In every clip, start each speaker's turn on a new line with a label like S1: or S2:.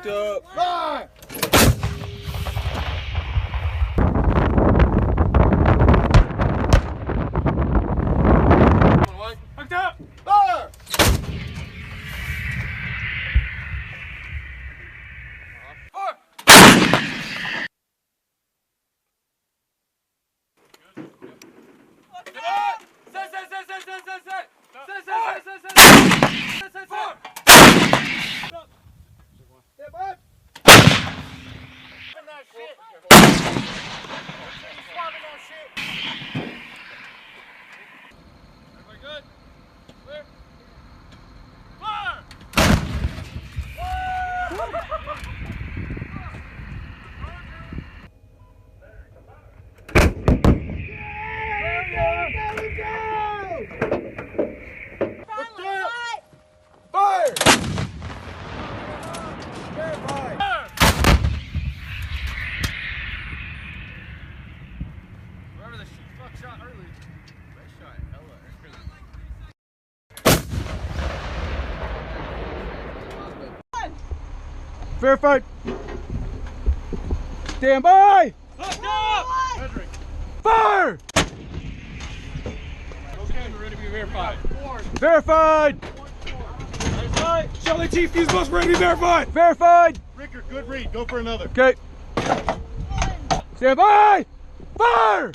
S1: Hooked up.
S2: Fire!
S1: Hooked up.
S2: Fire!
S3: Verified. Stand by. Fire.
S1: Okay, we're ready to be verified.
S3: Verified.
S1: Charlie Chief Fuse Bus ready to be verified.
S3: Verified.
S2: Ricker, good read. Go for another.
S3: Okay. Stand by. Fire.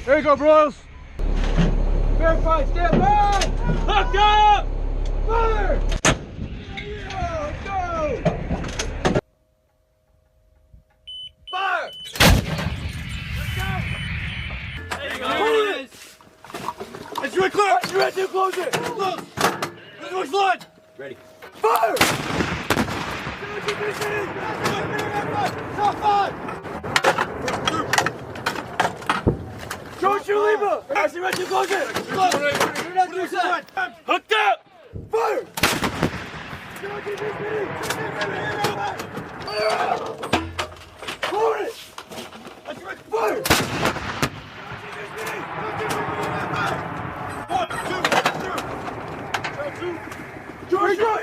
S3: There you go, bros. Verified. Stand by.
S1: Hooked up.
S3: Fire.
S1: Let's do it, clear! You ready to close it? Close! Let's go slide! Ready. Fire! George Lima! Actually, ready to close it! Close! You're not doing that! Hooked up! Fire! Hold it! Let's go! Fire! George, load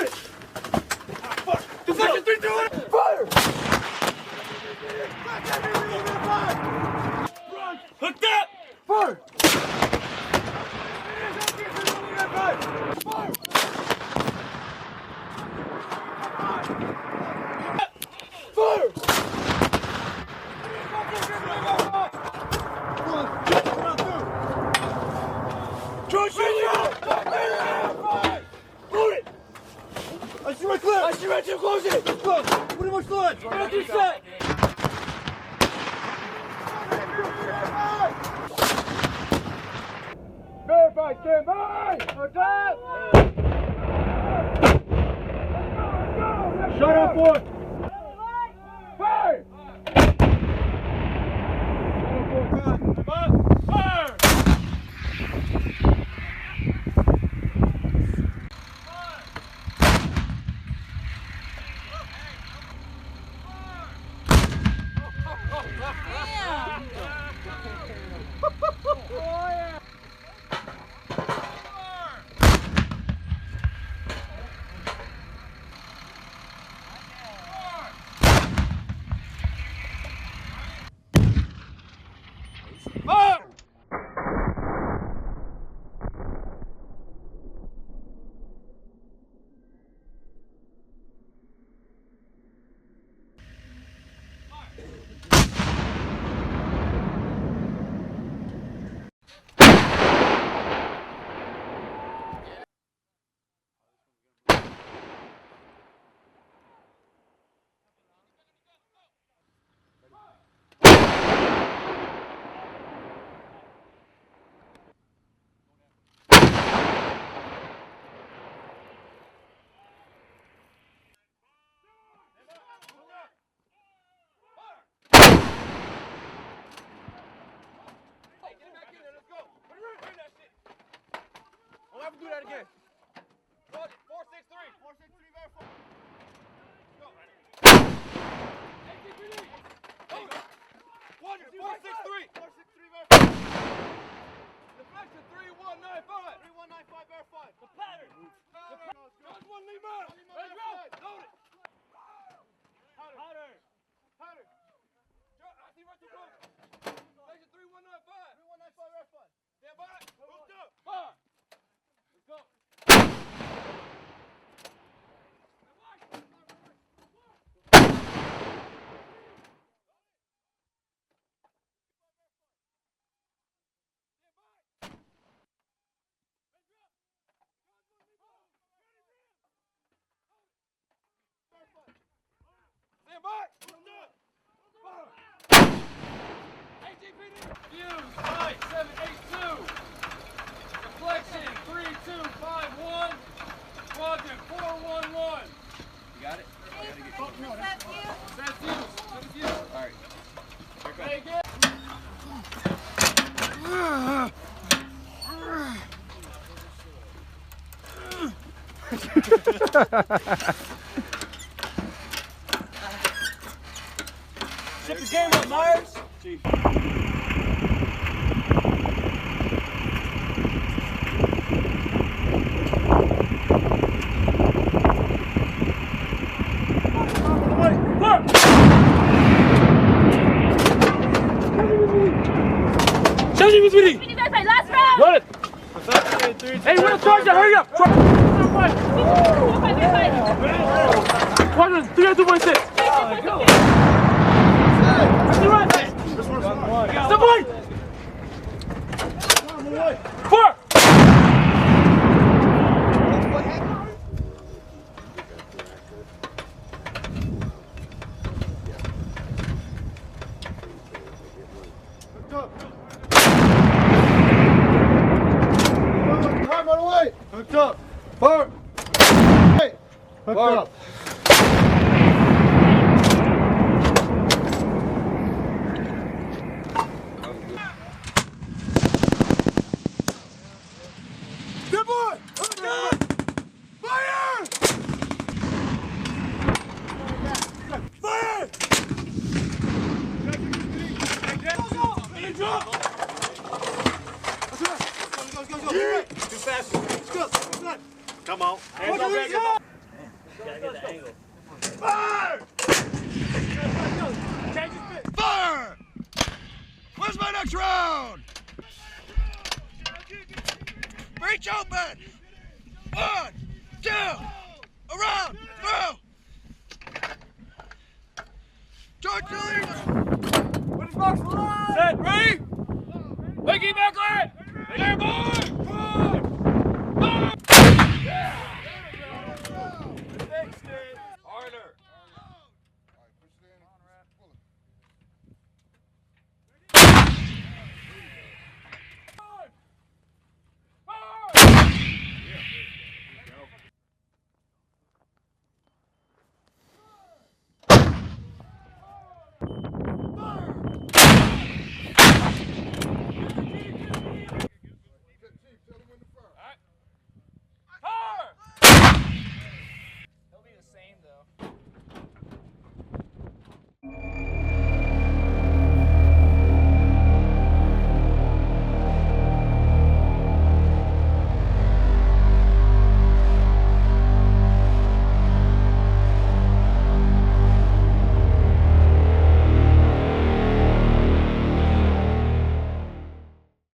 S1: it! Deflection 3, 2, 1, fire! Hooked up! Fire! Fire! George, load it! I see my clip! I see my two, close it! Close! What am I slide? What do you say?
S3: Verified. Stand by. Attack. Shut up, boy. Fire!
S1: Fire! Do that again. 463. 463 verify. Go. 463. 463 verify. Deflection 3195. 3195 verified. The pattern.
S3: Stand by.
S4: Fuse 5782. Deflection 3251. Quadrant 411. You got it? That's fuse. That's fuse. All right. Very good.
S1: Ship the game up, Myers.
S2: Chief.
S3: Last round! Run it! Hey, we're gonna charge you! Hurry up! Quadrant 3.6. Step away! 4!
S2: Hooked up. Fire. Hey. Hooked up.
S3: Good boy! Hooked up! Fire! Fire!
S1: Too fast. Let's go. Come on. Hands on back. Gotta get the angle.
S3: Fire! Fire! Where's my next round? Breach open! 1, 2,